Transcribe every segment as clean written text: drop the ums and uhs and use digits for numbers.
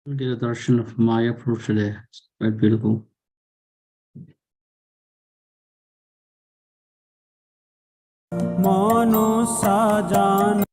We get a darshan of Maya proof today. It's quite beautiful. Mano sajan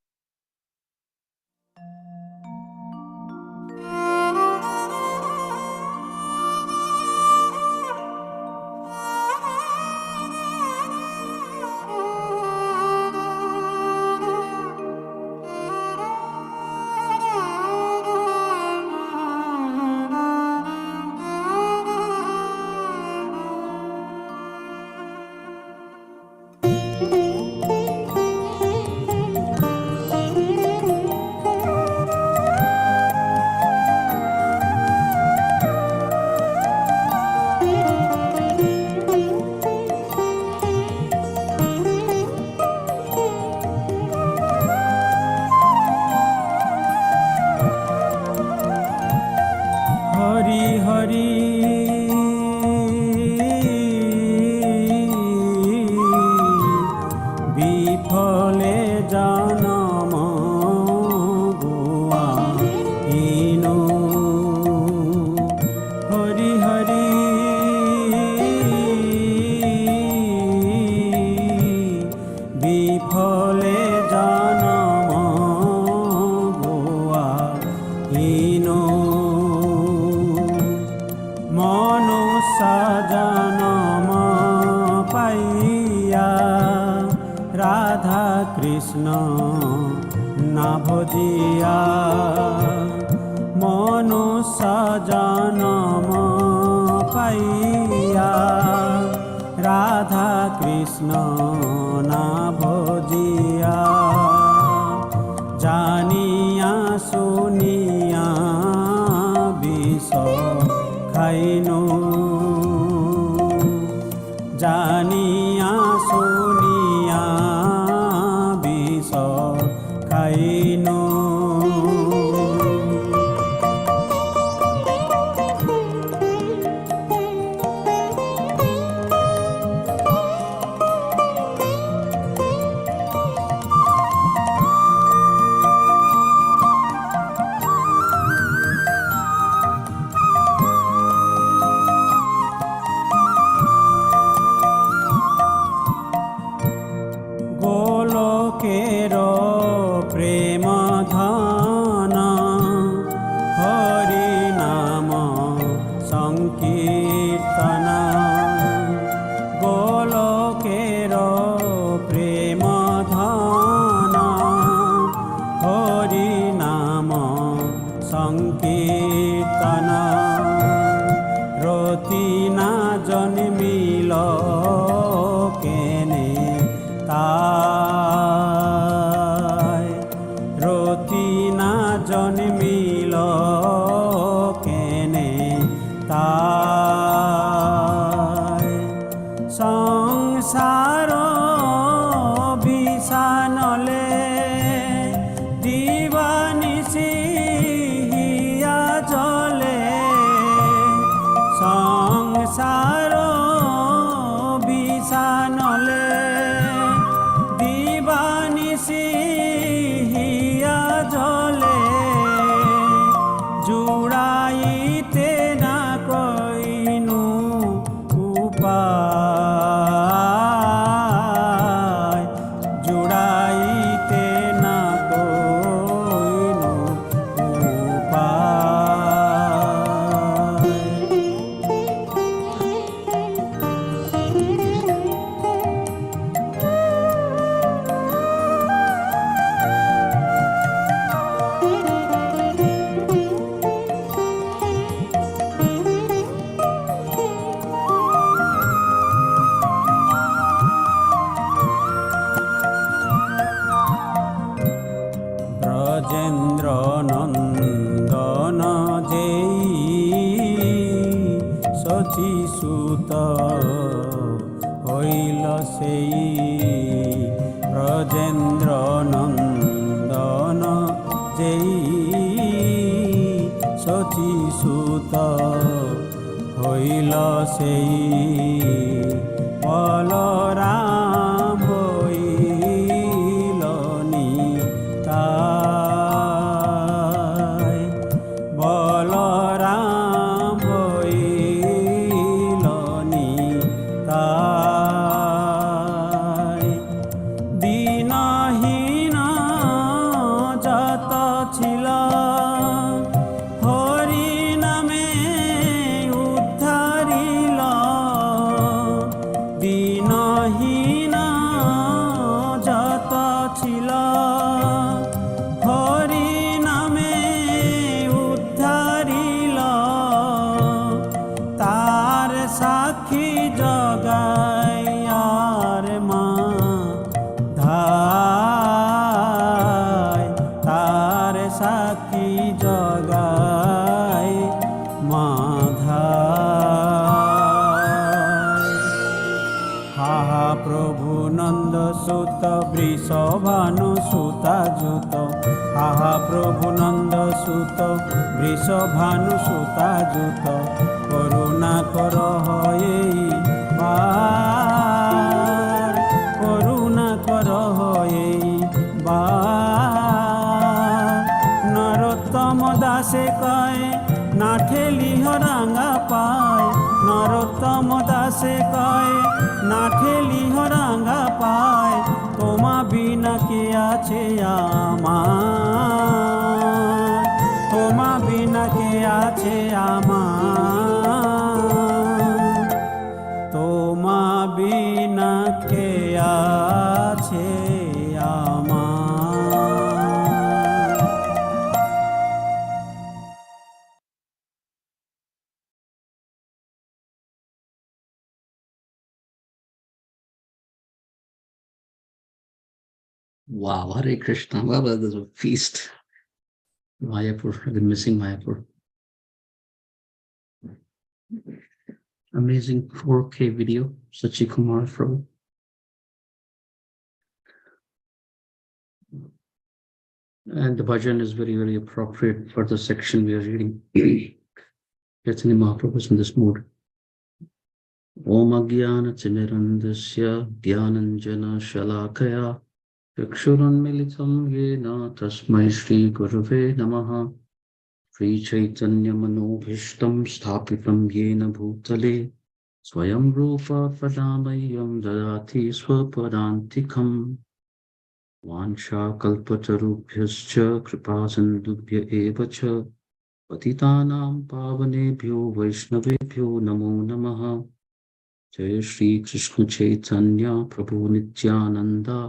Hari Hari বিফলে জানম গোয়া ইনো হরি হরি বিফলে জানম গোয়া ইনো মনুষ্য জনম পাইয়া রাধা কৃষ্ণ না ভজিয়া মনুষ্য জনম পাইয়া রাধা কৃষ্ণ না ভজিয়া জানিয়া শুনিয়া বিষ খাইনু জানিয়া শুনিয়া বিষ খাইনু গোলকের প্রেম ধন হরি নাম সংকীর্তন গোলকের প্রেম ধন হরি নাম সংকীর্তন রতি না জন্মিল কেনে তাই রতি না জন্মিল কেনে তাই সংসার বিষানলে দিবানিশি হিয়া জলে সংসার বিষানলে দিবানিশি হিয়া জলে জুড়াইতে না কইনু উপায় জুড়াইতে না কইনু উপায় ব্রজেন্দ্র নন্দন যেই শচী সুত হইল সেই ব্রজেন্দ্র নন্দন যেই শচী সুত হইল সেই বলরাম হইল নিতাই বল আহা প্রভু নন্দ সুত বৃষভানু সুতাযুত আহা প্রভু নন্দ সুত বৃষভানু সুতাযুত করুণা কর এই বার করুণা কর এই বার নরোত্তম দাসে কয় না ঠেলিহ রাঙা পায় নরোত্তম দাসে কয় না ঠেলিহ রাঙা পায় তোমা বিনা কে আছে আমার তোমা বিনা কে আছে আমার তোমা বিনা কে আছে আমার। Wow, Hare Krishna. Wow, that is a feast. Mayapur. I've been missing Mayapur. Amazing 4K video. Sachi Kumar from. And the bhajan is very, very appropriate for the section we are reading. Chaitanya Mahaprabhu is in this mood. Om Agyana Timirandasya Dhyananjana Shalakaya Chakshuranmilitam Yena Tasmai Shri Gurave Namaha Shri Chaitanya Manobhishtam Sthapitam Yena Bhutale Swayam Rupa Padamayam Dadati Swapadantikam Vansha Kalpatarubhyascha Kripasindubhya Evacha Patitanam Pavanebhyo Vaishnavebhyo Namo Namaha Jai Shri Krishna Chaitanya Prabhu Nityananda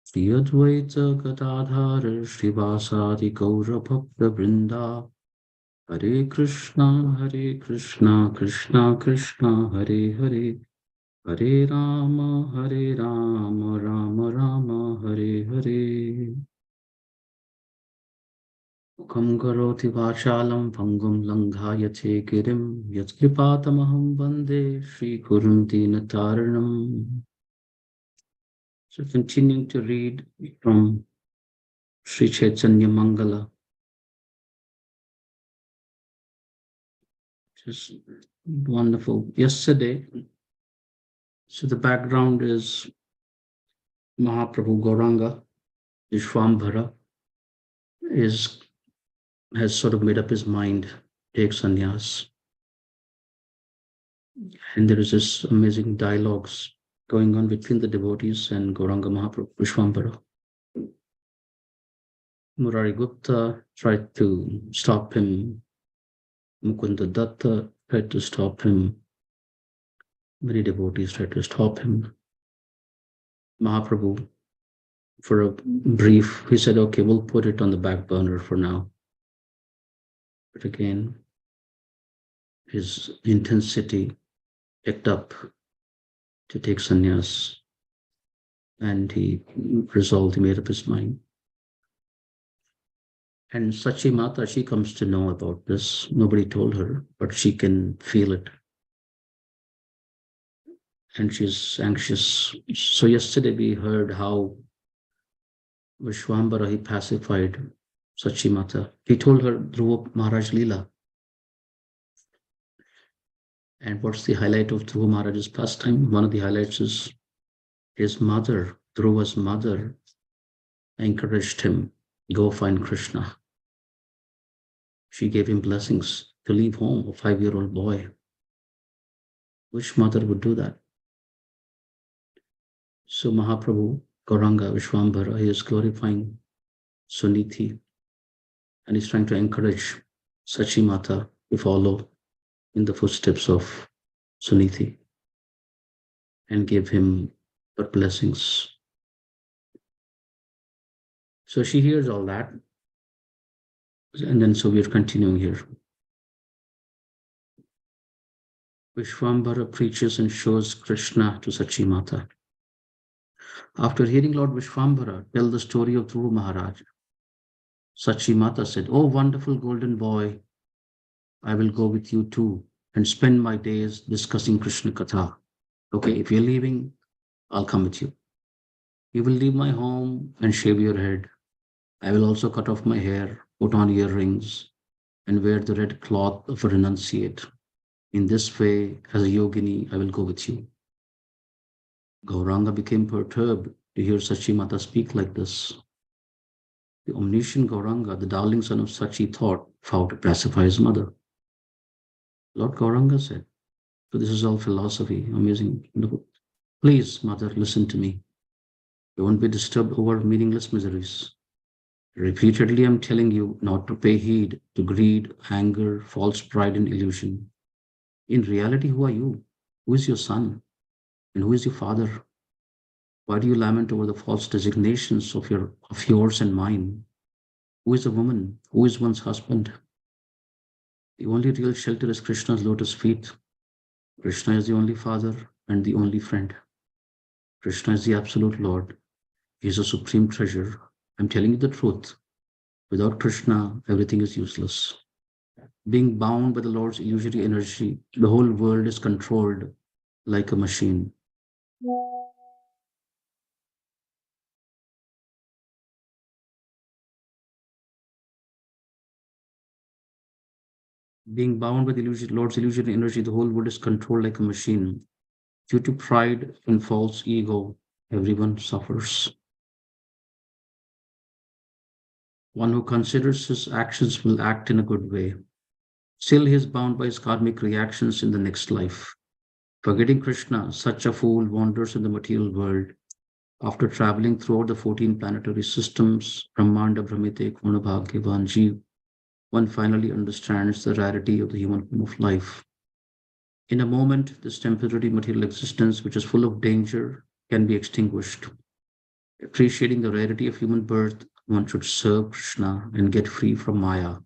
Shri Advaita Gadadhara Srivasadi Gaura Bhakta Vrinda Hare Krishna Krishna Krishna Hare Hare Hare Rama Rama Rama Hare Hare Mukam karoti vachalam bhangam langhayate girim yatkripatamaham bande Shri Gurum Dinataranam. So continuing to read from Sri Caitanya Mangala. Just wonderful. Yesterday, so the background is Mahaprabhu Gauranga, Vishwambhara, has sort of made up his mind, take sannyas. And there is this amazing dialogues going on between the devotees and Gauranga Mahaprabhu, Vishwambhara. Murari Gupta tried to stop him. Mukunda Datta tried to stop him. Many devotees tried to stop him. Mahaprabhu, for a brief, he said, okay, we'll put it on the back burner for now. But again, his intensity picked up to take sannyas, and he resolved, he made up his mind. And Sachi Mata, she comes to know about this. Nobody told her, but she can feel it. And she's anxious. So yesterday we heard how Vishwambara, he pacified Sachi Mata. He told her Dhruva Maharaj Leela. And what's the highlight of Dhruva Maharaj's pastime? One of the highlights is his mother, Dhruva's mother, encouraged him, go find Krishna. She gave him blessings to leave home, a 5-year-old boy. Which mother would do that? So Mahaprabhu, Gauranga, Vishwambhara, he is glorifying Suniti, and he's trying to encourage Sachi Mata to follow in the footsteps of Suniti and give him her blessings. So she hears all that. And then so we are continuing here. Vishwambhara preaches and shows Krishna to Sachi Mata. After hearing Lord Vishwambhara tell the story of Dhruva Maharaj, Sachi Mata said, oh, wonderful golden boy, I will go with you too and spend my days discussing Krishna Katha. Okay, if you're leaving, I'll come with you. You will leave my home and shave your head. I will also cut off my hair, put on earrings, and wear the red cloth of a renunciate. In this way, as a yogini, I will go with you. Gauranga became perturbed to hear Sachi Mata speak like this. The omniscient Gauranga, the darling son of Sachi, thought how to pacify his mother. Lord Gauranga said, so this is all philosophy, amazing. Please, mother, listen to me. Don't be disturbed over meaningless miseries. Repeatedly, I'm telling you not to pay heed to greed, anger, false pride, and illusion. In reality, who are you? Who is your son? And who is your father? Why do you lament over the false designations of yours and mine? Who is a woman? Who is one's husband? The only real shelter is Krishna's lotus feet. Krishna is the only father and the only friend. Krishna is the absolute Lord. He is a supreme treasure. I'm telling you the truth. Without Krishna, everything is useless. Being bound by the Lord's illusory energy, the whole world is controlled like a machine. Being bound by the Lord's illusory energy, the whole world is controlled like a machine. Due to pride and false ego, everyone suffers. One who considers his actions will act in a good way. Still, he is bound by his karmic reactions in the next life. Forgetting Krishna, such a fool wanders in the material world. After traveling throughout the 14 planetary systems, Brahmanda, Brahmite, Gurunabhagyavan, Jeev, one finally understands the rarity of the human form of life. In a moment, this temporary material existence, which is full of danger, can be extinguished. Appreciating the rarity of human birth, one should serve Krishna and get free from Maya.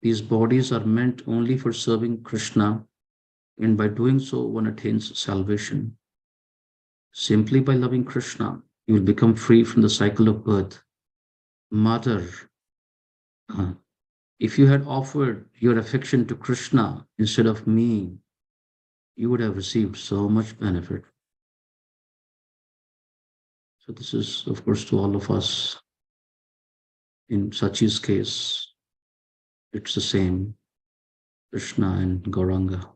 These bodies are meant only for serving Krishna, and by doing so, one attains salvation. Simply by loving Krishna, you will become free from the cycle of birth. Mother, if you had offered your affection to Krishna instead of me, you would have received so much benefit. So, this is, of course, to all of us. In Sachi's case, it's the same Krishna and Gauranga.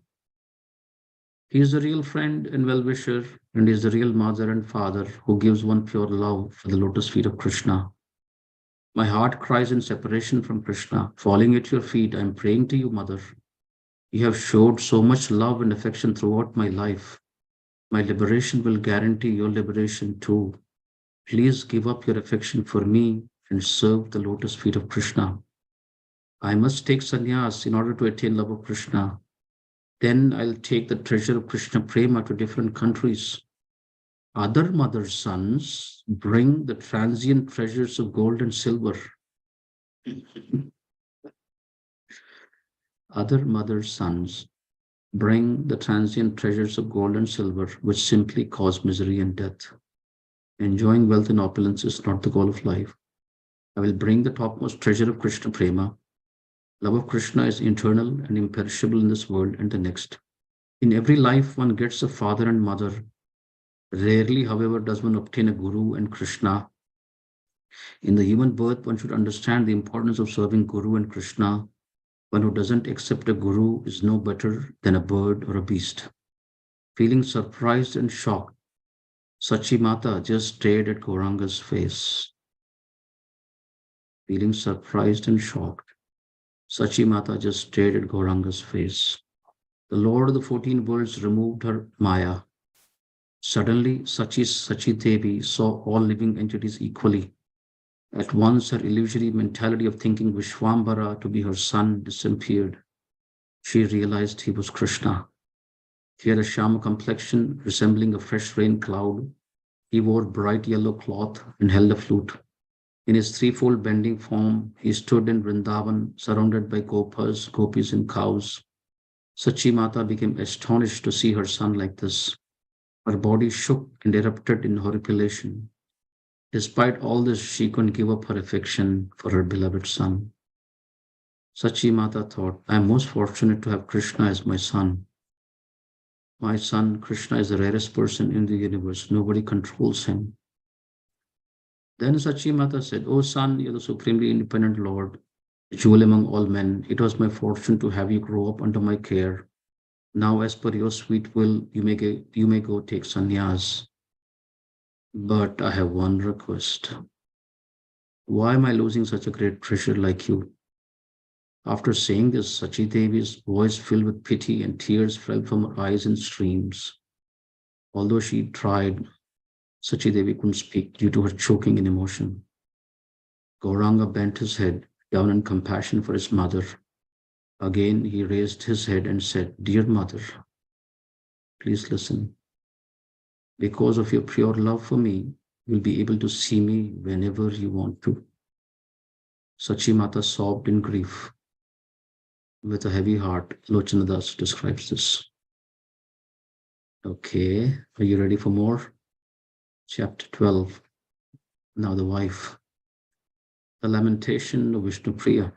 He is the real friend and well wisher, and he is the real mother and father who gives one pure love for the lotus feet of Krishna. My heart cries in separation from Krishna. Falling at your feet, I am praying to you, Mother. You have showed so much love and affection throughout my life. My liberation will guarantee your liberation too. Please give up your affection for me and serve the lotus feet of Krishna. I must take sannyas in order to attain love of Krishna. Then I'll take the treasure of Krishna Prema to different countries. Other mothers' sons bring the transient treasures of gold and silver. Other mothers' sons bring the transient treasures of gold and silver, which simply cause misery and death. Enjoying wealth and opulence is not the goal of life. I will bring the topmost treasure of Krishna Prema. Love of Krishna is eternal and imperishable in this world and the next. In every life, one gets a father and mother. Rarely, however, does one obtain a guru and Krishna. In the human birth, one should understand the importance of serving Guru and Krishna. One who doesn't accept a guru is no better than a bird or a beast. Feeling surprised and shocked, Sachi Mata just stared at Gauranga's face. Feeling surprised and shocked, Sachi Mata just stared at Gauranga's face. The Lord of the 14 worlds removed her Maya. Suddenly, Sachi Devi saw all living entities equally. At once, her illusory mentality of thinking Vishwambara to be her son disappeared. She realized he was Krishna. He had a Shama complexion resembling a fresh rain cloud. He wore bright yellow cloth and held a flute. In his threefold bending form, he stood in Vrindavan, surrounded by gopas, gopis, and cows. Sachi Mata became astonished to see her son like this. Her body shook and erupted in horripilation. Despite all this, she couldn't give up her affection for her beloved son. Sachi Mata thought, I am most fortunate to have Krishna as my son. My son Krishna is the rarest person in the universe. Nobody controls him. Then Sachi Mata said, "O son, you are the supremely independent Lord, jewel among all men. It was my fortune to have you grow up under my care. Now, as per your sweet will, you may go take sannyas. But I have one request. Why am I losing such a great treasure like you?" After saying this, Sachi Devi's voice filled with pity and tears fell from her eyes in streams. Although she tried, Sachi Devi couldn't speak due to her choking in emotion. Gauranga bent his head down in compassion for his mother. Again, he raised his head and said, "Dear mother, please listen. Because of your pure love for me, you'll be able to see me whenever you want to." Sachi Mata sobbed in grief. With a heavy heart, Lochana Das describes this. Okay, are you ready for more? Chapter 12. Now the wife. The lamentation of Vishnupriya.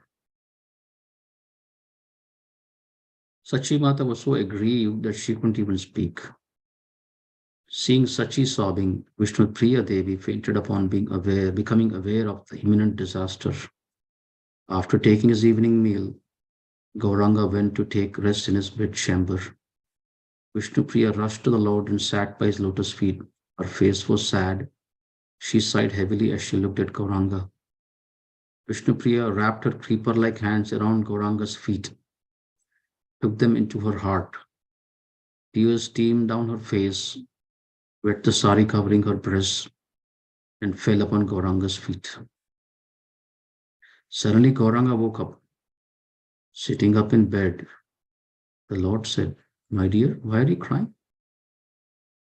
Sachi Mata was so aggrieved that she couldn't even speak. Seeing Sachi sobbing, Vishnupriya Devi fainted upon becoming aware of the imminent disaster. After taking his evening meal, Gauranga went to take rest in his bedchamber. Vishnupriya rushed to the Lord and sat by his lotus feet. Her face was sad. She sighed heavily as she looked at Gauranga. Vishnupriya wrapped her creeper-like hands around Gauranga's feet, took them into her heart. Tears streamed down her face, wet the sari covering her breasts, and fell upon Gauranga's feet. Suddenly Gauranga woke up. Sitting up in bed, the Lord said, "My dear, why are you crying?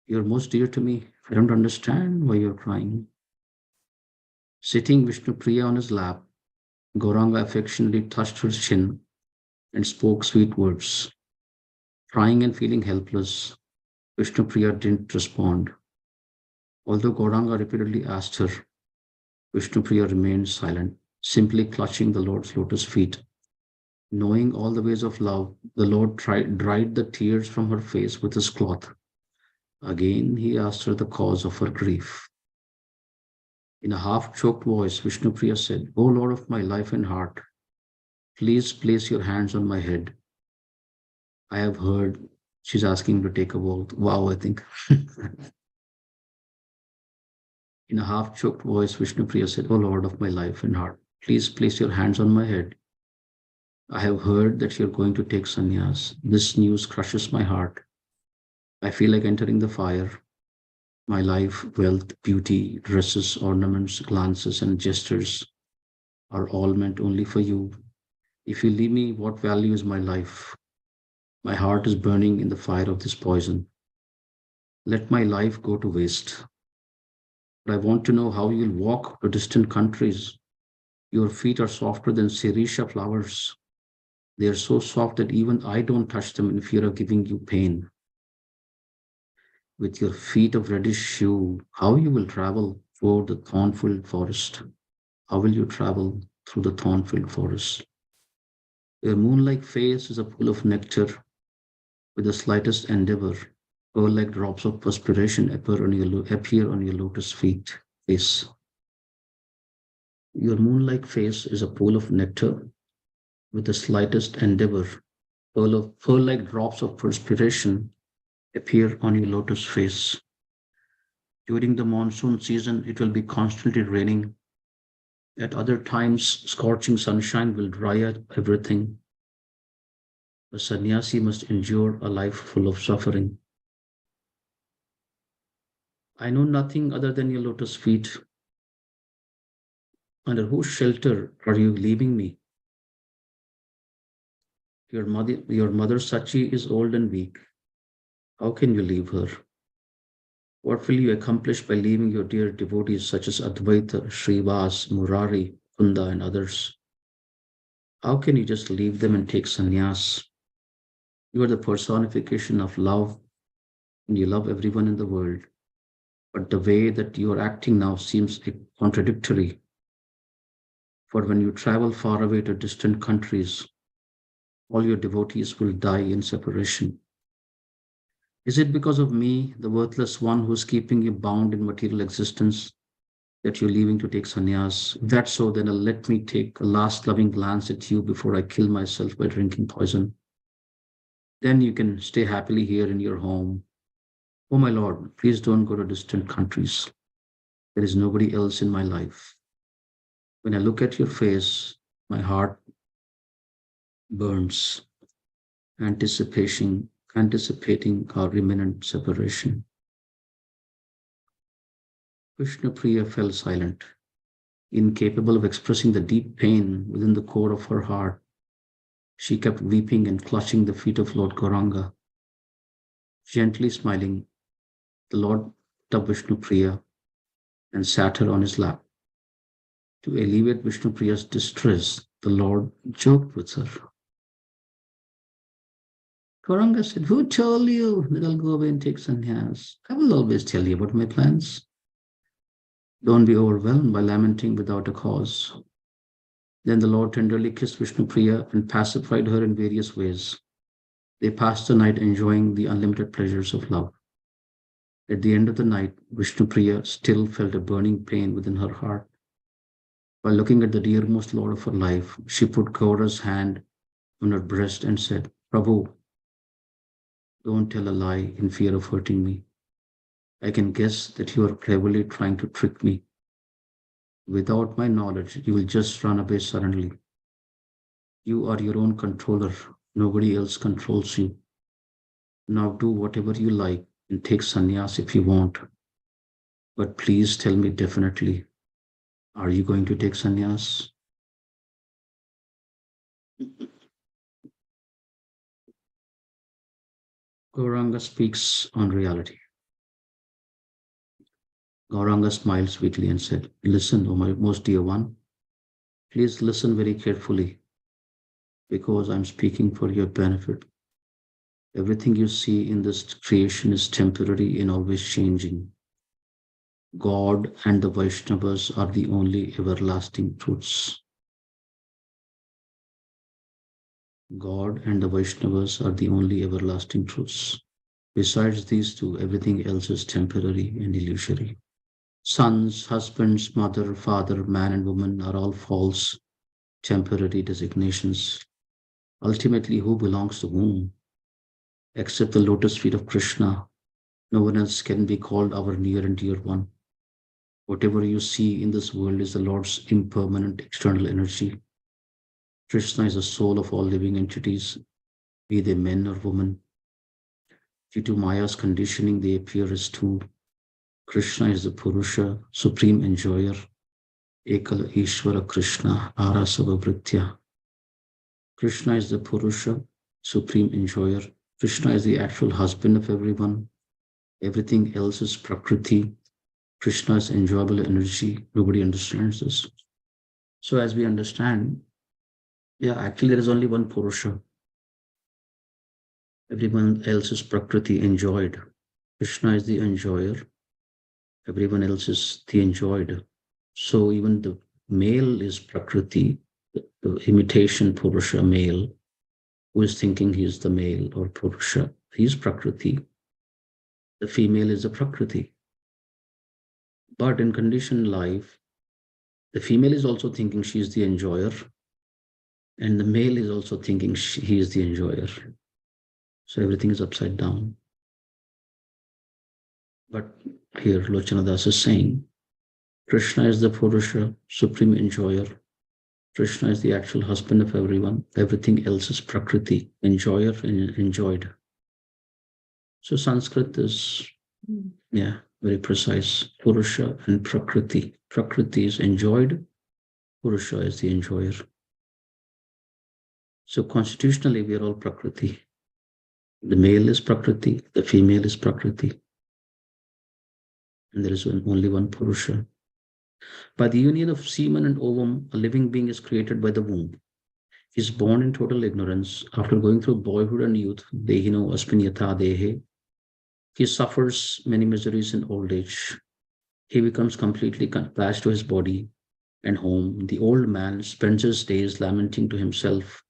You're most dear to me. I don't understand why you're crying." Sitting Vishnupriya on his lap, Gauranga affectionately touched her chin and spoke sweet words. Crying and feeling helpless, Vishnupriya didn't respond. Although Gauranga repeatedly asked her, Vishnupriya remained silent, simply clutching the Lord's lotus feet. Knowing all the ways of love, the Lord dried the tears from her face with his cloth. Again, he asked her the cause of her grief. In a half-choked voice, Vishnupriya said, "O Lord of my life and heart, please place your hands on my head. I have heard," she's asking to take a vow, I think. In a half-choked voice, Vishnupriya said, "O Lord of my life and heart, please place your hands on my head. I have heard that you're going to take sannyas. This news crushes my heart. I feel like entering the fire. My life, wealth, beauty, dresses, ornaments, glances, and gestures are all meant only for you. If you leave me, what value is my life? My heart is burning in the fire of this poison. Let my life go to waste. But I want to know how you'll walk to distant countries. Your feet are softer than sirisha flowers. They are so soft that even I don't touch them in fear of giving you pain. With your feet of reddish shoe, how you will travel through the thorn-filled forest? How will you travel through the thorn-filled forest? Your moon-like face is a pool of nectar. With the slightest endeavor, pearl-like drops of perspiration appear on your lotus feet face. Your moon-like face is a pool of nectar. With the slightest endeavor, pearl-like drops of perspiration appear on your lotus face. During the monsoon season, it will be constantly raining. At other times, scorching sunshine will dry up everything. A sannyasi must endure a life full of suffering. I know nothing other than your lotus feet. Under whose shelter are you leaving me? Your mother Sachi is old and weak. How can you leave her? What will you accomplish by leaving your dear devotees such as Advaita, Srivas, Murari, Kunda, and others? How can you just leave them and take sannyas? You are the personification of love and you love everyone in the world. But the way that you are acting now seems contradictory. For when you travel far away to distant countries, all your devotees will die in separation. Is it because of me, the worthless one who's keeping you bound in material existence, that you're leaving to take sannyas? If that's so, then let me take a last loving glance at you before I kill myself by drinking poison. Then you can stay happily here in your home. Oh, my Lord, please don't go to distant countries. There is nobody else in my life. When I look at your face, my heart burns, anticipating our imminent separation. Vishnupriya fell silent, incapable of expressing the deep pain within the core of her heart. She kept weeping and clutching the feet of Lord Gauranga. Gently smiling, the Lord took Vishnupriya and sat her on his lap. To alleviate Vishnupriya's distress, the Lord joked with her. Gauranga said, "Who told you that I'll go away and take sannyas? I will always tell you about my plans. Don't be overwhelmed by lamenting without a cause." Then the Lord tenderly kissed Vishnupriya and pacified her in various ways. They passed the night enjoying the unlimited pleasures of love. At the end of the night, Vishnupriya still felt a burning pain within her heart. While looking at the dearmost Lord of her life, she put Gaura's hand on her breast and said, "Prabhu, don't tell a lie in fear of hurting me. I can guess that you are cleverly trying to trick me. Without my knowledge, you will just run away suddenly. You are your own controller. Nobody else controls you. Now do whatever you like and take sannyas if you want. But please tell me definitely, are you going to take sannyas?" Gauranga speaks on reality. Gauranga smiled sweetly and said, "Listen, O my most dear one. Please listen very carefully because I'm speaking for your benefit. Everything you see in this creation is temporary and always changing. God and the Vaishnavas are the only everlasting truths. God and the Vaishnavas are the only everlasting truths. Besides these two, everything else is temporary and illusory. Sons, husbands, mother, father, man, and woman are all false, temporary designations. Ultimately, who belongs to whom? Except the lotus feet of Krishna, no one else can be called our near and dear one. Whatever you see in this world is the Lord's impermanent external energy. Krishna is the soul of all living entities, be they men or women. Due to Maya's conditioning, they appear as two. Krishna is the Purusha, supreme enjoyer. Ekala Ishvara Krishna, Arasava Vritya. Krishna is the Purusha, supreme enjoyer. Krishna is the actual husband of everyone. Everything else is Prakriti. Krishna is enjoyable energy. Nobody understands this. So, as we understand, yeah, actually, there is only one Purusha. Everyone else is Prakriti, enjoyed. Krishna is the enjoyer. Everyone else is the enjoyed. So, even the male is Prakriti, the imitation Purusha male, who is thinking he is the male or Purusha. He is Prakriti. The female is the Prakriti. But in conditioned life, the female is also thinking she is the enjoyer, and the male is also thinking he is the enjoyer. So everything is upside down. But here Lochanadas is saying, Krishna is the Purusha, supreme enjoyer. Krishna is the actual husband of everyone. Everything else is Prakriti, enjoyer and enjoyed. So Sanskrit is, yeah, very precise. Purusha and Prakriti. Prakriti is enjoyed. Purusha is the enjoyer. So constitutionally, we are all Prakriti. The male is Prakriti, the female is Prakriti. And there is only one Purusha. By the union of semen and ovum, a living being is created by the womb. He is born in total ignorance. After going through boyhood and youth, dehino asminyata dehe, he suffers many miseries in old age. He becomes completely attached to his body and home. The old man spends his days lamenting to himself,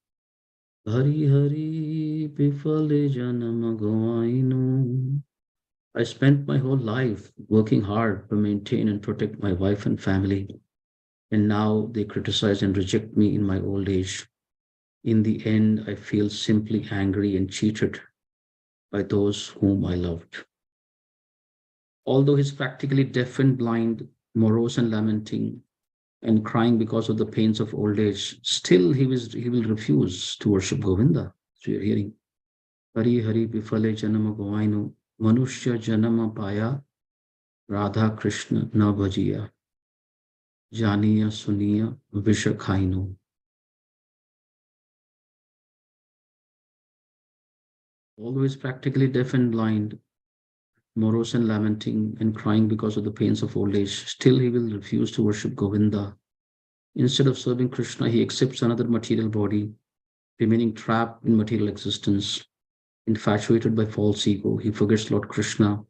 Hari Hari Bifale Janama Goainu. I spent my whole life working hard to maintain and protect my wife and family, and now they criticize and reject me in my old age. In the end, I feel simply angry and cheated by those whom I loved. Although he's practically deaf and blind, morose and lamenting, and crying because of the pains of old age, still he will refuse to worship Govinda. So you're hearing Hari Hari Bifale Janama Govainu Manushya Janama Paya Radha Krishna Na Bhajiya Janiya Suniya Vishakhainu. Although he's practically deaf and blind, morose and lamenting, and crying because of the pains of old age, still he will refuse to worship Govinda. Instead of serving Krishna, he accepts another material body, remaining trapped in material existence. Infatuated by false ego, he forgets Lord Krishna,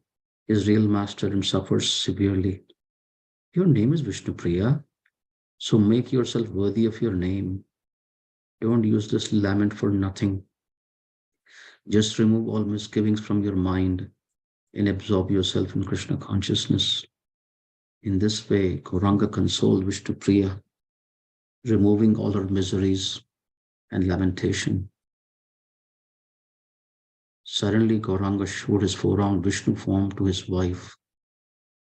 his real master, and suffers severely. Your name is Vishnupriya, so make yourself worthy of your name. Don't use this lament for nothing. Just remove all misgivings from your mind and absorb yourself in Krishna consciousness. In this way, Gauranga consoled Vishnupriya, removing all her miseries and lamentation. Suddenly, Gauranga showed his four-armed Vishnu form to his wife,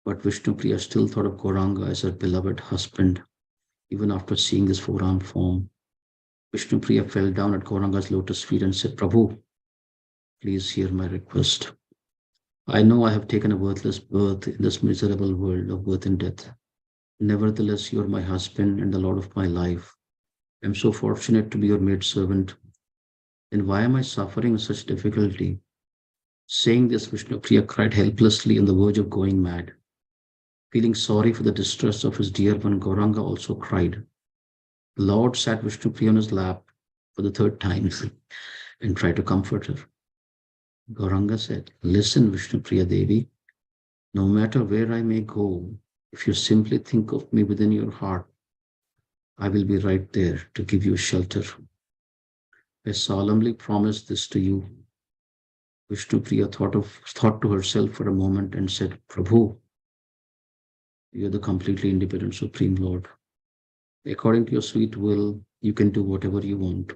but Vishnupriya still thought of Gauranga as her beloved husband, even after seeing this four-armed form. Vishnupriya fell down at Gauranga's lotus feet and said, Prabhu, please hear my request. I know I have taken a worthless birth in this miserable world of birth and death. Nevertheless, you are my husband and the Lord of my life. I am so fortunate to be your maidservant. Then why am I suffering such difficulty? Saying this, Vishnupriya cried helplessly on the verge of going mad. Feeling sorry for the distress of his dear one, Gauranga also cried. The Lord sat Vishnupriya on his lap for the third time and tried to comfort her. Gauranga said, Listen, Vishnupriya Devi, no matter where I may go, if you simply think of me within your heart, I will be right there to give you shelter. I solemnly promise this to you. Vishnupriya thought to herself for a moment and said, Prabhu, you are the completely independent Supreme Lord. According to your sweet will, you can do whatever you want.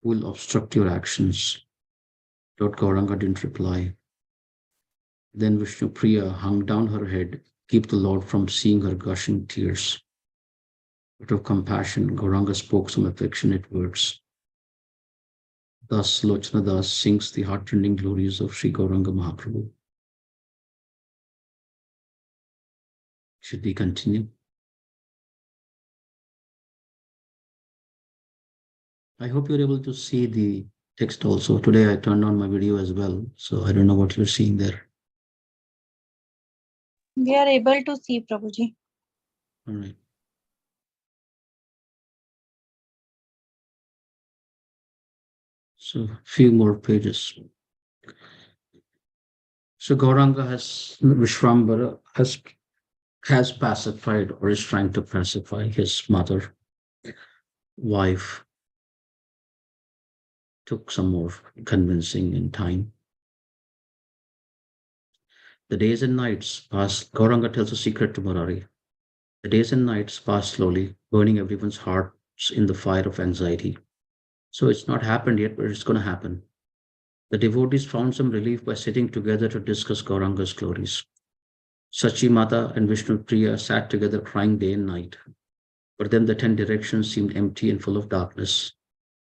Who will obstruct your actions? Lord Gauranga didn't reply. Then Vishnupriya hung down her head, keep the Lord from seeing her gushing tears. Out of compassion, Gauranga spoke some affectionate words. Thus, Lochana Das sings the heartrending glories of Sri Gauranga Mahaprabhu. Should we continue? I hope you're able to see the text also. Today I turned on my video as well, so I don't know what you're seeing there. We are able to see, Prabhuji. All right. So few more pages. So Gauranga Vishwambara has pacified or is trying to pacify his mother, wife. Took some more convincing in time. The days and nights passed. Gauranga tells a secret to Murari. The days and nights passed slowly, burning everyone's hearts in the fire of anxiety. So it's not happened yet, but it's going to happen. The devotees found some relief by sitting together to discuss Gauranga's glories. Sachi Mata and Vishnu Priya sat together crying day and night. But then the 10 directions seemed empty and full of darkness.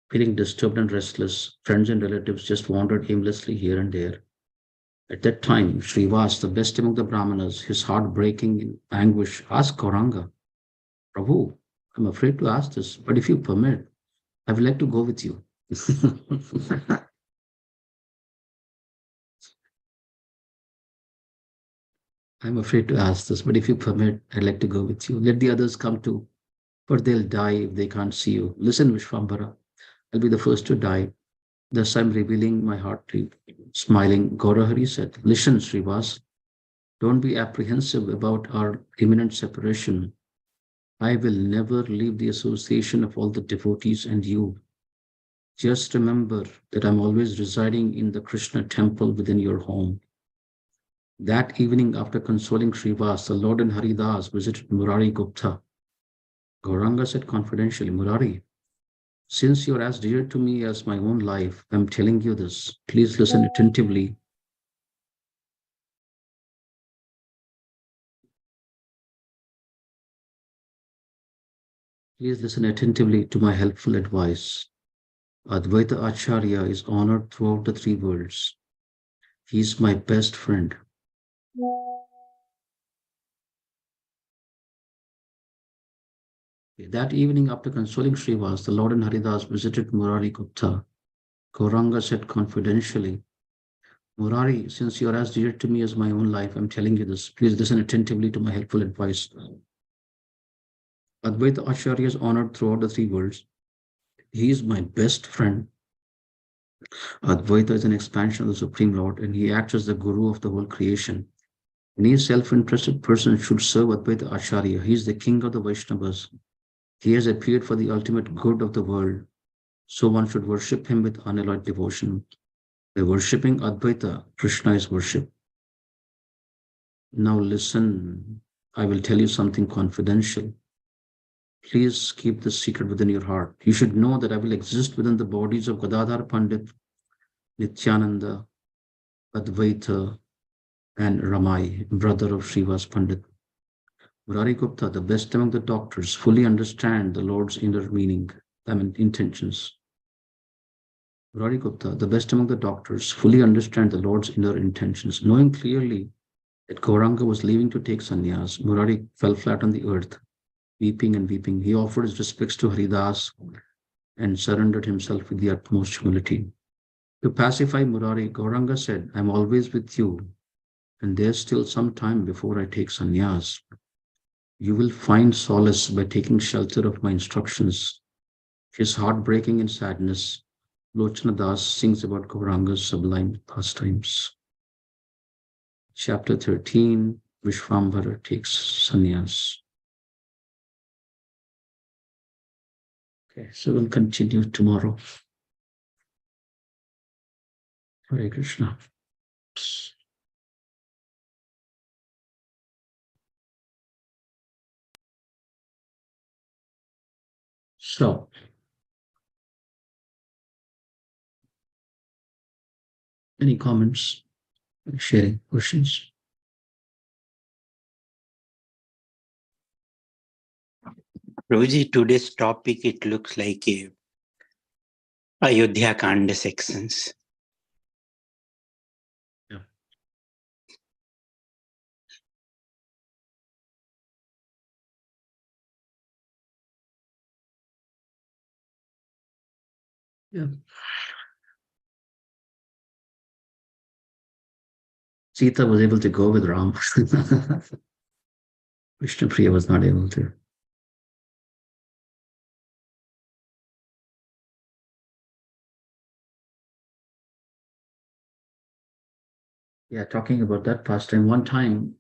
Feeling disturbed and restless, friends and relatives just wandered aimlessly here and there. At that time, Srivas, the best among the Brahmanas, his heart breaking in anguish, asked Gauranga, Prabhu, I'm afraid to ask this, but if you permit, I would like to go with you. I'm afraid to ask this, but if you permit, I'd like to go with you. Let the others come too, for they'll die if they can't see you. Listen, Vishwambara, I'll be the first to die. Thus I'm revealing my heart to you. Smiling, Gaurahari said, Listen, Srivas, don't be apprehensive about our imminent separation. I will never leave the association of all the devotees and you. Just remember that I'm always residing in the Krishna temple within your home. That evening, after consoling Srivas, the Lord and Haridas visited Murari Gupta. Gauranga said confidentially, Murari, since you're as dear to me as my own life, I'm telling you this. Please listen attentively. Please listen attentively to my helpful advice. Advaita Acharya is honored throughout the three worlds. He is my best friend. That evening, after consoling Srivas, the Lord and Haridas visited Murari Gupta. Gauranga said confidentially, Murari, since you are as dear to me as my own life, I'm telling you this. Please listen attentively to my helpful advice. Advaita Acharya is honored throughout the three worlds. He is my best friend. Advaita is an expansion of the Supreme Lord, and he acts as the guru of the whole creation. Any self-interested person should serve Advaita Acharya. He is the king of the Vaishnavas. He has appeared for the ultimate good of the world, so one should worship him with unalloyed devotion. By worshipping Advaita, Krishna is worshipped. Now listen, I will tell you something confidential. Please keep this secret within your heart. You should know that I will exist within the bodies of Gadadhar Pandit, Nityananda, Advaita, and Ramai, brother of Srivas Pandit. Murari Gupta, the best among the doctors, fully understand the Lord's inner meaning, intentions. Murari Gupta, the best among the doctors, fully understand the Lord's inner intentions. Knowing clearly that Gauranga was leaving to take sannyas, Murari fell flat on the earth, weeping and weeping. He offered his respects to Haridas and surrendered himself with the utmost humility. To pacify Murari, Gauranga said, I'm always with you, and there's still some time before I take sannyas. You will find solace by taking shelter of my instructions. His heart breaking in sadness, Lochana Das sings about Gauranga's sublime pastimes. Chapter 13, Vishwambara takes sannyas. Okay, so we'll continue tomorrow. Hare Krishna. So, any comments, sharing, questions? Prabhuji, today's topic, it looks like a Ayodhya Kanda sections. Yeah. Yeah. Sita was able to go with Ram. Vishnupriya was not able to. Yeah, talking about that pastime, one time,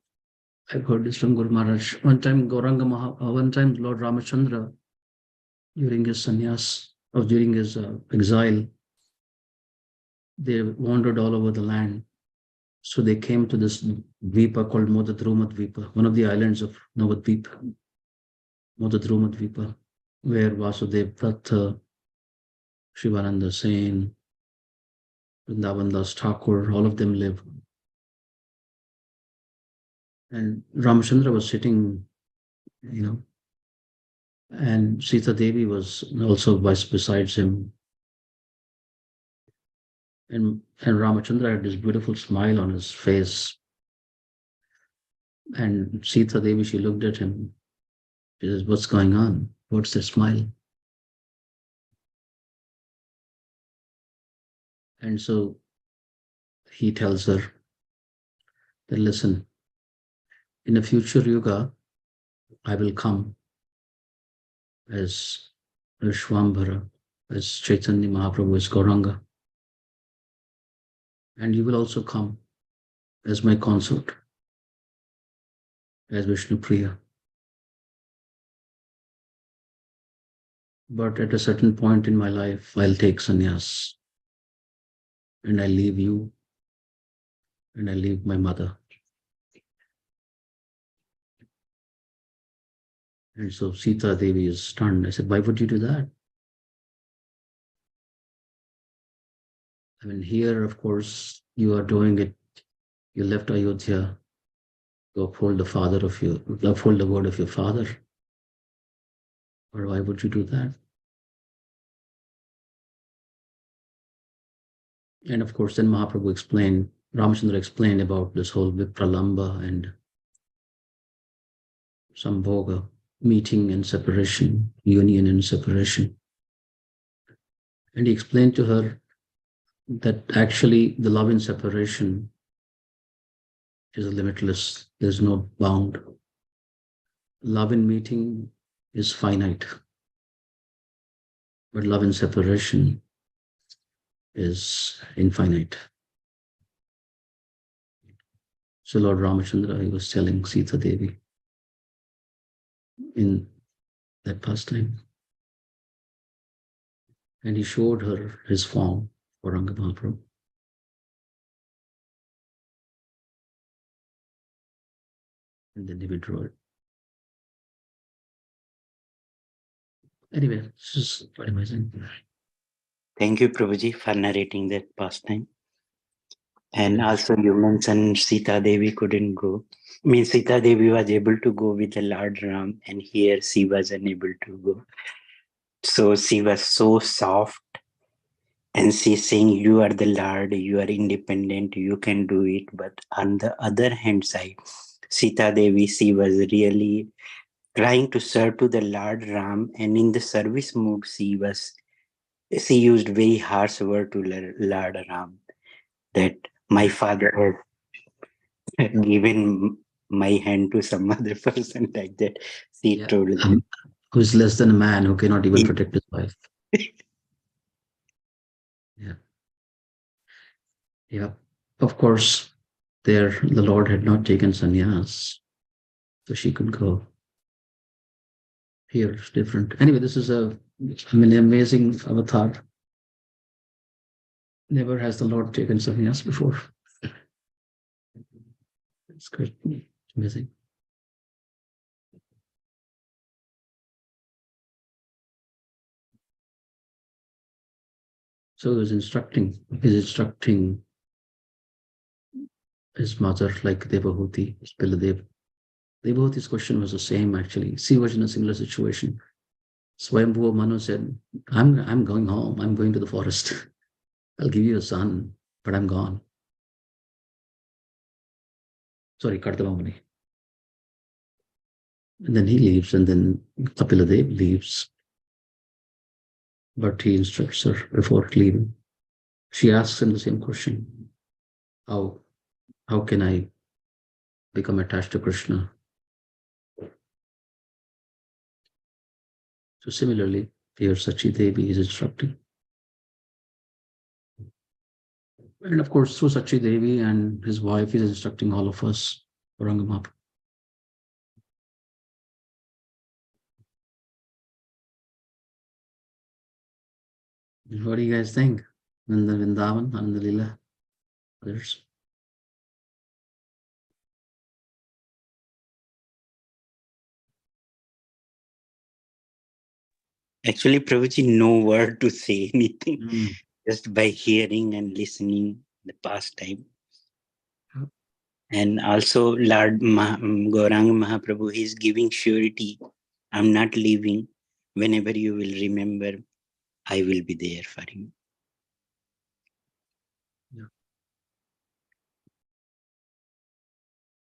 I've heard this from Guru Maharaj, one time one time Lord Ramachandra, during his sannyas, or during his exile, they wandered all over the land. So they came to this dvipa called Modadruma Dvipa, one of the islands of Navadvipa, Modadruma Dvipa, where Vasudev Datta, Shivananda Sen, Vrindavan Das Thakur, all of them live. And Ramachandra was sitting, and Sita Devi was also besides him. And Ramachandra had this beautiful smile on his face. And Sita Devi, she looked at him. She says, what's going on? What's the smile? And so he tells her that, listen, in a future yuga, I will come as Vishwambara, as Chaitanya Mahaprabhu, as Gauranga. And you will also come as my consort, as Vishnupriya. but at a certain point in my life, I'll take sannyas and I leave you and I leave my mother. And so Sita Devi is stunned. I said, why would you do that? I mean, here, of course, you are doing it. You left Ayodhya to uphold uphold the word of your father. Or why would you do that? And of course, then Mahaprabhu explained, Ramchandra explained about this whole Vipralamba and Sambhoga, meeting and separation, union and separation. And he explained to her that actually the love in separation is limitless. There's no bound. Love in meeting is finite, but love in separation is infinite. So Lord Ramachandra, he was telling Sita Devi in that pastime. And he showed her his form for Ranga Mahaprabhu. And then he withdrew it. Anyway, this is quite amazing. Thank you, Prabhuji, for narrating that pastime. And Yeah. also you mentioned Sita Devi couldn't go. I mean, Sita Devi was able to go with the Lord Ram, and here she was unable to go. So she was so soft, and she's saying, you are the Lord, you are independent, you can do it. But on the other hand side, Sita Devi, she was really trying to serve to the Lord Ram, and in the service mood, she used very harsh word to Lord Ram, that my father has given my hand to some other person, like that. She told him. Who's less than a man who cannot even protect his wife. Yeah. Yeah. Of course, there the Lord had not taken sannyas, so she could go. Here it's different. Anyway, this is amazing avatar. Never has the Lord taken sannyas before. It's good. Amazing. So he's instructing his mother like Devahuti, Piladev. Devahuti's question was the same actually. She was in a similar situation. Swayambhuva Manu said, I'm going home. I'm going to the forest. I'll give you a son, but I'm gone. Sorry, Kartavamani. And then he leaves, and then Kapiladev leaves. But he instructs her before leaving. She asks him the same question. How can I become attached to Krishna? So similarly, here Sachi Devi is instructing. And of course, through Sachi Devi and his wife is instructing all of us, Aurangamath. What do you guys think? Nanda Vrindavan, Ananda Lila, others? Actually, Prabhuji, no word to say anything, just by hearing and listening the pastime. And also, Lord Gauranga Mahaprabhu, he is giving surety. I'm not leaving. Whenever you will remember, I will be there for you. Yeah.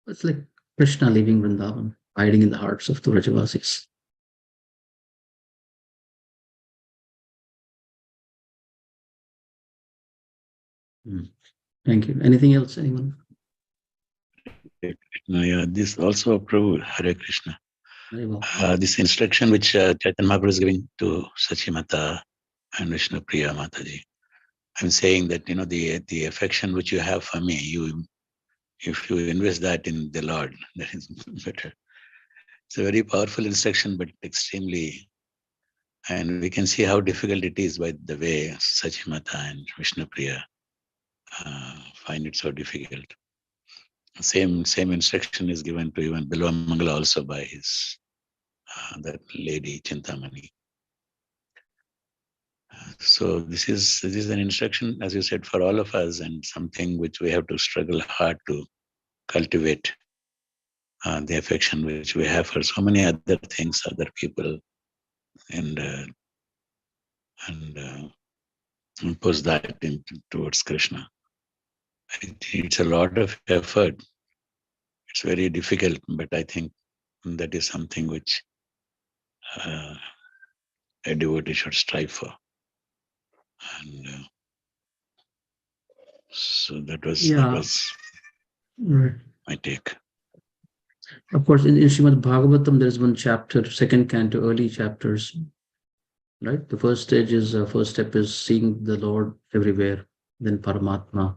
It's like Krishna leaving Vrindavan, hiding in the hearts of the Rajavasis. Thank you. Anything else, anyone? Yeah, this also Prabhu, Hare Krishna. Very well. This instruction which Chaitanya Mahaprabhu is giving to Sachimata and Vishnu Priya Mataji. I'm saying that, the affection which you have for me, if you invest that in the Lord, that is better. It's a very powerful instruction, but extremely And we can see how difficult it is by the way Sachimata and Vishnupriya find it so difficult. Same instruction is given to even Bilwa Mangala also by his that lady Chintamani. So this is an instruction, as you said, for all of us, and something which we have to struggle hard to cultivate the affection which we have for so many other things, other people, and impose that towards Krishna. It's a lot of effort. It's very difficult, but I think that is something which a devotee should strive for. And so that was Right. my take. Of course, in Srimad Bhagavatam, there is one chapter, second canto, early chapters. Right, the first stage is first step is seeing the Lord everywhere, then Paramatma,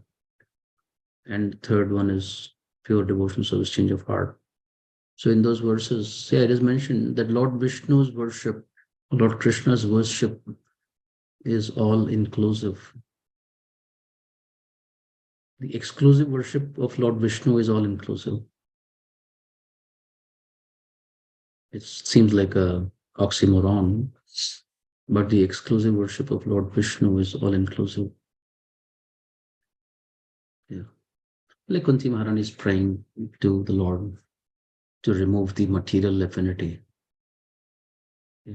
and third one is pure devotion, service, change of heart. So in those verses, it is mentioned that Lord Vishnu's worship, Lord Krishna's worship is all inclusive. The exclusive worship of Lord Vishnu is all inclusive. It seems like a oxymoron, but the exclusive worship of Lord Vishnu is all inclusive. Yeah. Like Kunti Maharani is praying to the Lord to remove the material affinity. Yeah.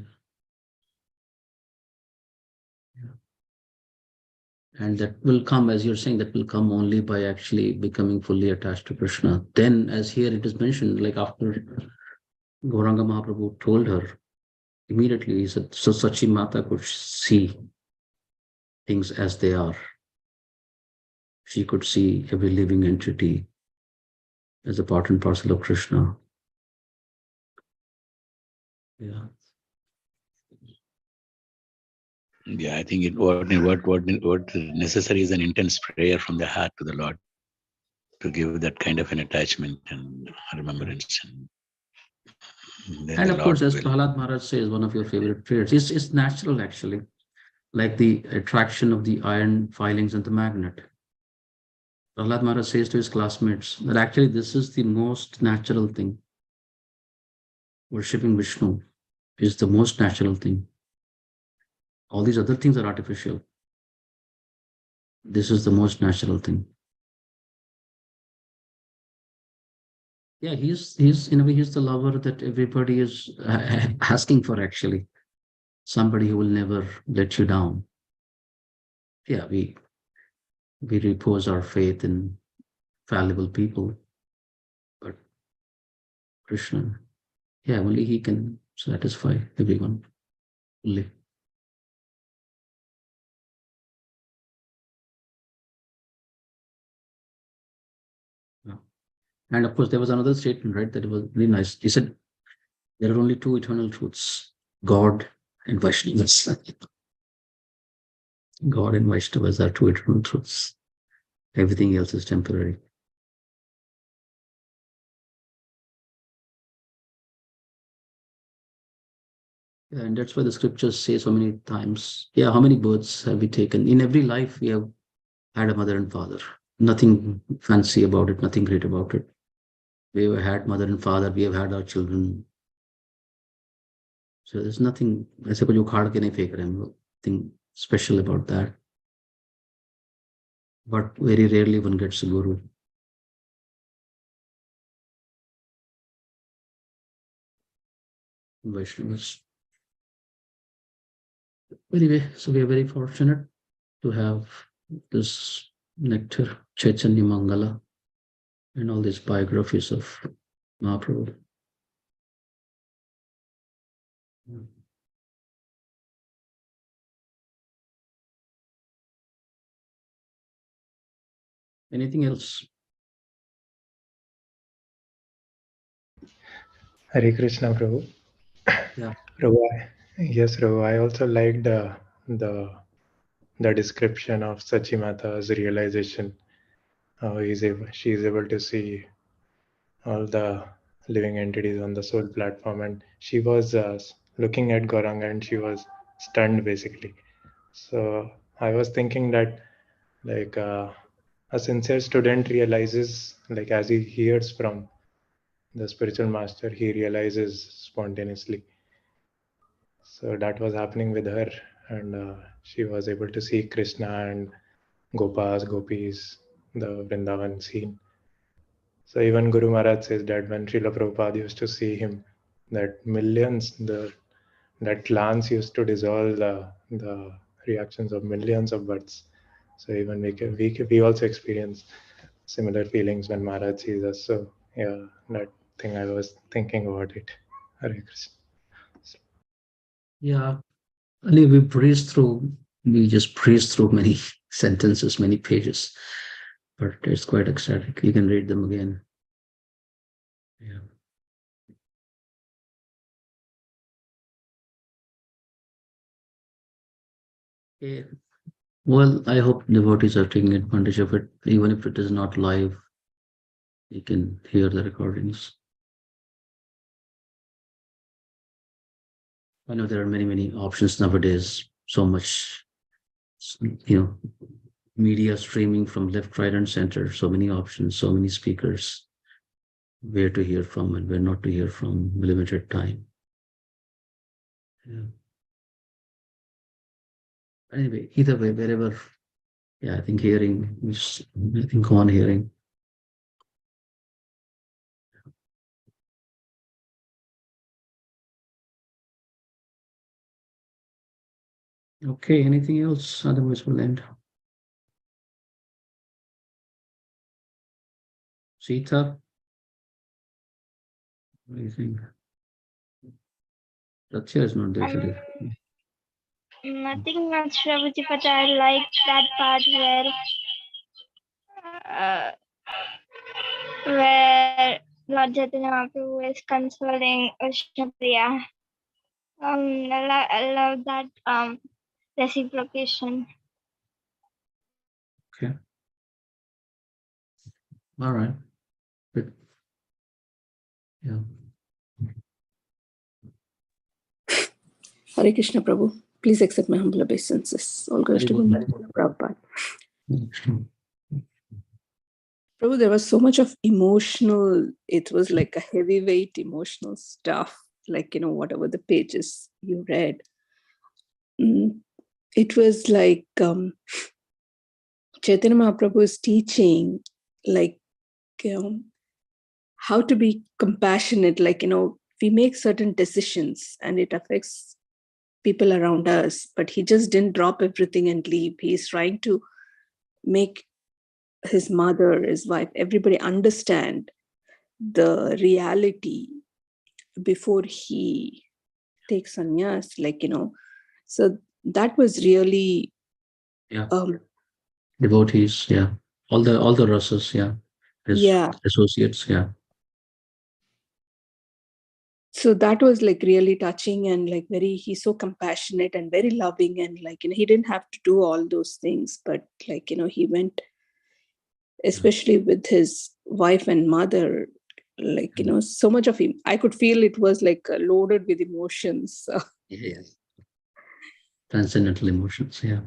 Yeah. And that will come, as you're saying, that will come only by actually becoming fully attached to Krishna. Then, as here it is mentioned, like after Gauranga Mahaprabhu told her, immediately he said, so Sachi Mata could see things as they are. She could see every living entity as a part and parcel of Krishna. Yeah. Yeah, I think what necessary is an intense prayer from the heart to the Lord to give that kind of an attachment and remembrance. And of course, as Prahlad Maharaj says, one of your favorite prayers, it's natural actually, like the attraction of the iron filings and the magnet. Prahlad Maharaj says to his classmates that actually this is the most natural thing. Worshipping Vishnu is the most natural thing. All these other things are artificial. This is the most natural thing. Yeah, he's in a way he's the lover that everybody is asking for actually. Somebody who will never let you down. Yeah, we repose our faith in fallible people, but Krishna, yeah, only he can satisfy everyone fully. Yeah. And of course, there was another statement, right? That it was really nice. He said, there are only two eternal truths, God and Vaishnavas. God and Vaishnavas are two eternal truths. Everything else is temporary. Yeah, and that's why the scriptures say so many times, yeah, how many births have we taken? In every life, we have had a mother and father. Nothing fancy about it, nothing great about it. We have had mother and father, we have had our children. So there's nothing, ऐसे कुछ उखाड़ के नहीं फेंक रहे हम लोग, nothing special about that. But very rarely one gets a guru. Vaishnavas. Anyway, so we are very fortunate to have this nectar, Chaitanya Mangala, and all these biographies of Mahaprabhu. Anything else? Hare Krishna, Prabhu. Yeah. Prabhu, yes, Prabhu. I also liked the description of Sachimata's realization. How she is able to see all the living entities on the soul platform, and she was looking at Gauranga, and she was stunned basically. So I was thinking that like a sincere student realizes, like as he hears from the spiritual master, he realizes spontaneously. So that was happening with her, and she was able to see Krishna and Gopas, Gopis, the Vrindavan scene. So even Guru Maharaj says that when Srila Prabhupada used to see him, that millions, that glance used to dissolve the reactions of millions of birds. So even we also experience similar feelings when Maharaj sees us. So yeah, that thing I was thinking about it. Hare Krishna. Yeah. We just breeze through many sentences, many pages, but it's quite ecstatic. You can read them again. Yeah. Okay. Well, I hope devotees are taking advantage of it, even if it is not live. You can hear the recordings. I know there are many options nowadays. So much, media streaming from left, right, and center. So many options, so many speakers, where to hear from and where not to hear from, limited time. Yeah. Anyway, either way, wherever, yeah, I think hearing, I think on hearing. Okay, anything else? Otherwise, we'll end. Sita, what do you think? Satya is not there today. Nothing much, Prabhuji, but I like that part where Lord Chaitanya Mahaprabhu is consoling Vishnupriya. I love that reciprocation. Okay. All right. Good. Yeah. Hare Krishna Prabhu. Please accept my humble obeisances. All goes to Prabhupada. Prabhu, there was so much of emotional, it was like a heavyweight emotional stuff, like, whatever the pages you read. It was like Chaitanya Mahaprabhu's teaching, like how to be compassionate, like, we make certain decisions and it affects people around us, but he just didn't drop everything and leave. He's trying to make his mother, his wife, everybody understand the reality before he takes sannyas, like, so that was really devotees, yeah, all the rasas, yeah, his associates, yeah. So that was like really touching and like he's so compassionate and very loving, and like, he didn't have to do all those things, but like, he went, especially with his wife and mother, like, so much of him, I could feel it was like loaded with emotions. So. Yeah. Transcendental emotions, yeah.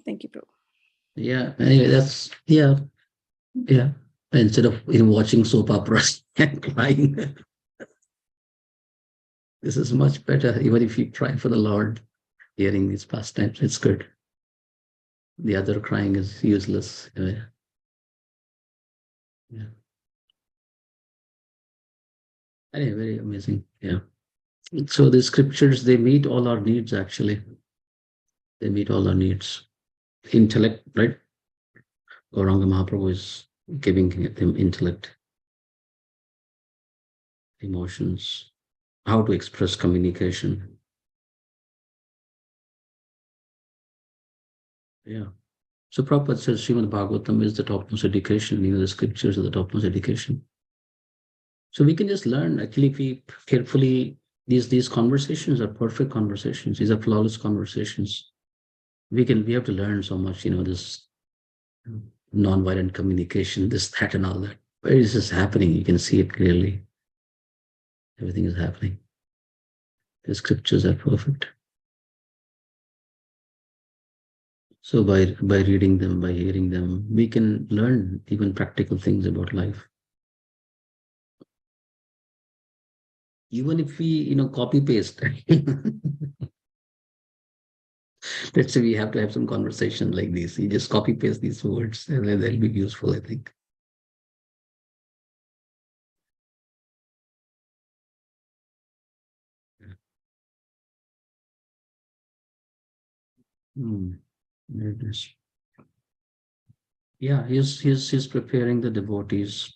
Thank you, bro. Yeah, anyway, that's, yeah. Instead of watching soap operas and crying, this is much better. Even if you cry for the Lord, hearing these pastimes, it's good. The other crying is useless. Yeah. Anyway, very amazing. Yeah. So the scriptures, they meet all our needs, actually. They meet all our needs. Intellect, right? Gauranga Mahaprabhu is giving them intellect, emotions, how to express communication. Yeah. So Prabhupada says Srimad Bhagavatam is the topmost education, the scriptures are the topmost education. So we can just learn, actually, if we carefully, these conversations are perfect conversations. These are flawless conversations. We have to learn so much, this non-violent communication, this, that, and all that. Where is this happening? You can see it clearly. Everything is happening. The scriptures are perfect. So by reading them, by hearing them, we can learn even practical things about life. Even if we, copy paste. Let's say we have to have some conversation like this. You just copy paste these words, and then that'll be useful, I think. There it is. Yeah, he's preparing the devotees.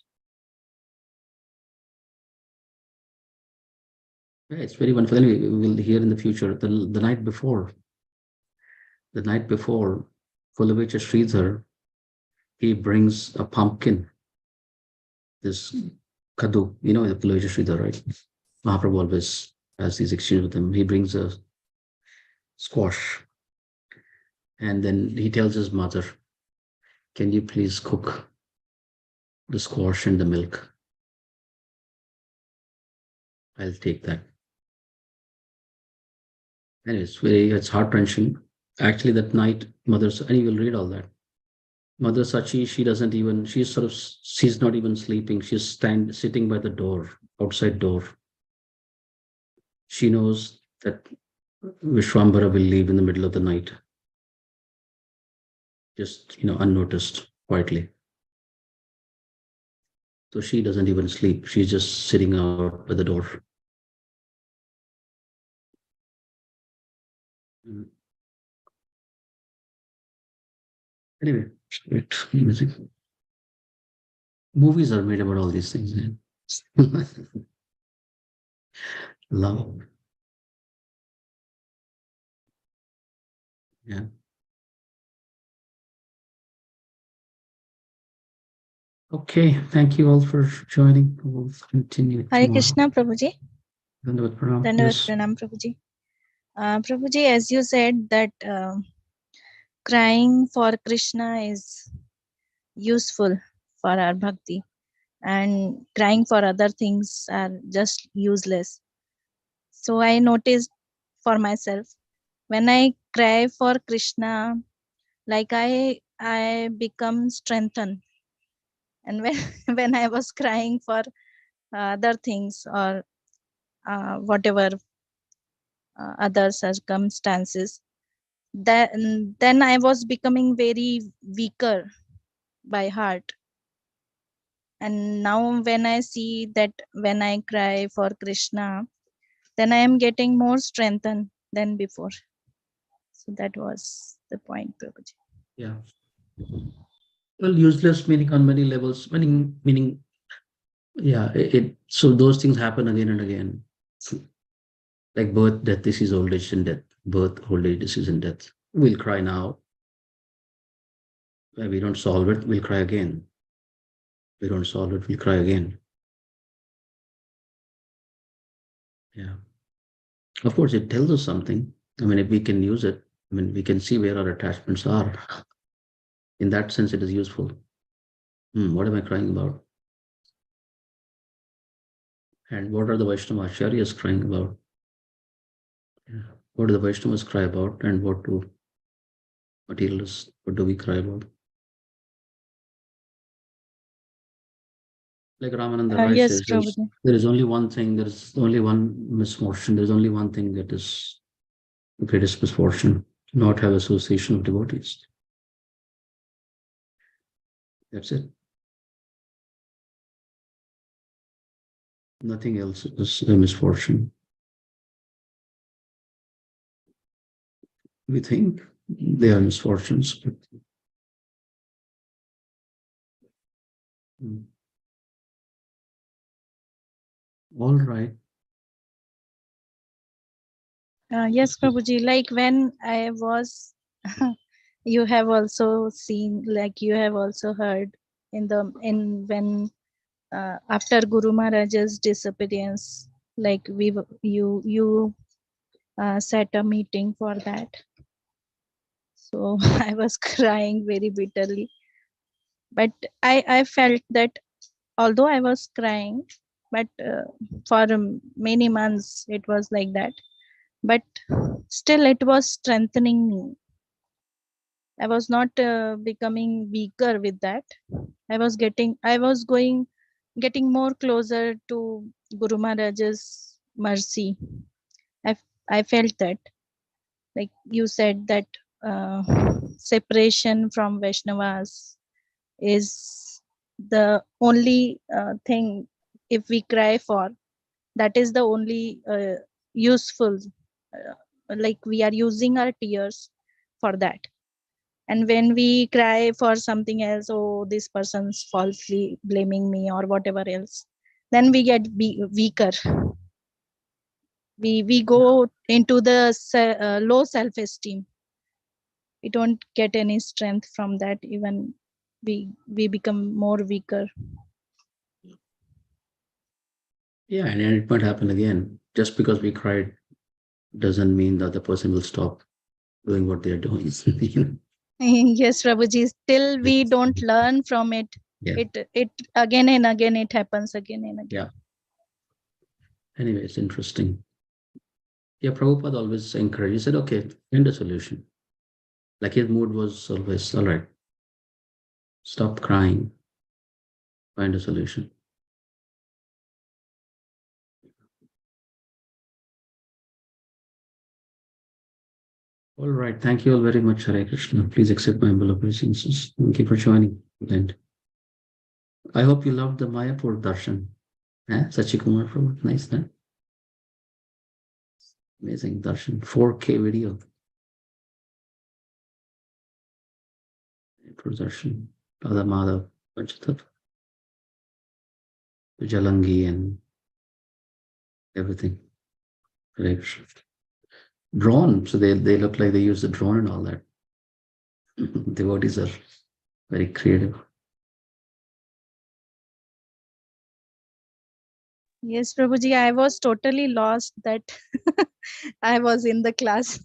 Yeah, it's very wonderful. Anyway, we will hear in the future. The night before, Fulavich Sridhar, he brings a pumpkin. This kadu, the Fulavich Sridhar, right? Mahaprabhu always has these exchanges with him. He brings a squash, and then he tells his mother, "Can you please cook the squash and the milk? I'll take that." Anyways, it's heart-wrenching. Actually, that night, and you will read all that. Mother Sachi, she's not even sleeping. She's sitting by the door, outside door. She knows that Vishwambara will leave in the middle of the night. Just, unnoticed, quietly. So she doesn't even sleep. She's just sitting out by the door. Anyway, music. Movies are made about all these things. Love. Yeah. Okay. Thank you all for joining. We'll continue. Hare tomorrow. Krishna, Prabhuji. Dandavat pranam. Dandavat Yes. pranam, Prabhuji. Prabhuji, as you said that crying for Krishna is useful for our bhakti, and crying for other things are just useless. So I noticed for myself, when I cry for Krishna, like I become strengthened. And when when I was crying for other things, or whatever other circumstances, then I was becoming very weaker by heart. And now when I see that when I cry for Krishna, then I am getting more strengthened than before. So that was the point, Prabhuji. Yeah. Well, useless meaning on many levels. Meaning, yeah. So those things happen again and again. Like birth, death, disease, old age, and death. Birth, old age, disease, and death. We'll cry now. If we don't solve it, we'll cry again. We don't solve it, we'll cry again. Yeah. Of course, it tells us something. I mean, if we can use it, we can see where our attachments are. In that sense, it is useful. What am I crying about? And what are the Vaishnava Acharyas crying about? Yeah. What do the Vaishnavas cry about, and what do materialists, what do we cry about? Like Ramananda Rai Yes, says, Prabhuji. there is only one thing, there is only one misfortune, there is only one thing that is the greatest misfortune, not have association of devotees. That's it. Nothing else is a misfortune. We think they are misfortunes, but all right. Yes, Prabhuji. Like when I was, you have also seen, like you have also heard in when after Guru Maharaj's disappearance, like you set a meeting for that. So I was crying very bitterly, but I felt that although I was crying, but for many months it was like that. but still it was strengthening me. I was not becoming weaker with that. I was getting more closer to Guru Maharaj's mercy. I felt that, like you said, that separation from Vaishnavas is the only thing, if we cry for, that is the only useful, like we are using our tears for that. And when we cry for something else, oh, this person's falsely blaming me or whatever else, then we get weaker. We go into the low self-esteem. We don't get any strength from that. Even we become more weaker. Yeah, and it might happen again. Just because we cried doesn't mean that the person will stop doing what they're doing. Yes, Prabhuji, still we don't learn from it. Yeah. It again and again, it happens again and again. Yeah. Anyway, it's interesting. Yeah, Prabhupada always encouraged. He said, okay, find a solution. Like his mood was always, all right, stop crying, find a solution. All right. Thank you all very much, Hare Krishna. Please accept my humble obeisances. Thank you for joining. And I hope you loved the Mayapur darshan. Sachikumar Prabhu. Nice, huh? Amazing darshan. 4K video. Mayapur darshan. Radha Madhav, Panchatattva, Jalangi and everything. Hare Krishna. Drone. So they look like they use the drone and all that. Devotees are very creative. Yes, Prabhuji, I was totally lost that I was in the class.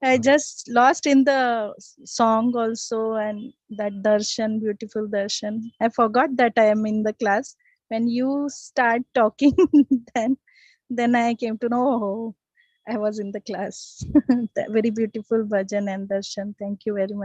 I just lost in the song also, and that darshan, beautiful darshan. I forgot that I am in the class. When you start talking, then I came to know, oh, I was in the class. That very beautiful bhajan and darshan. Thank you very much.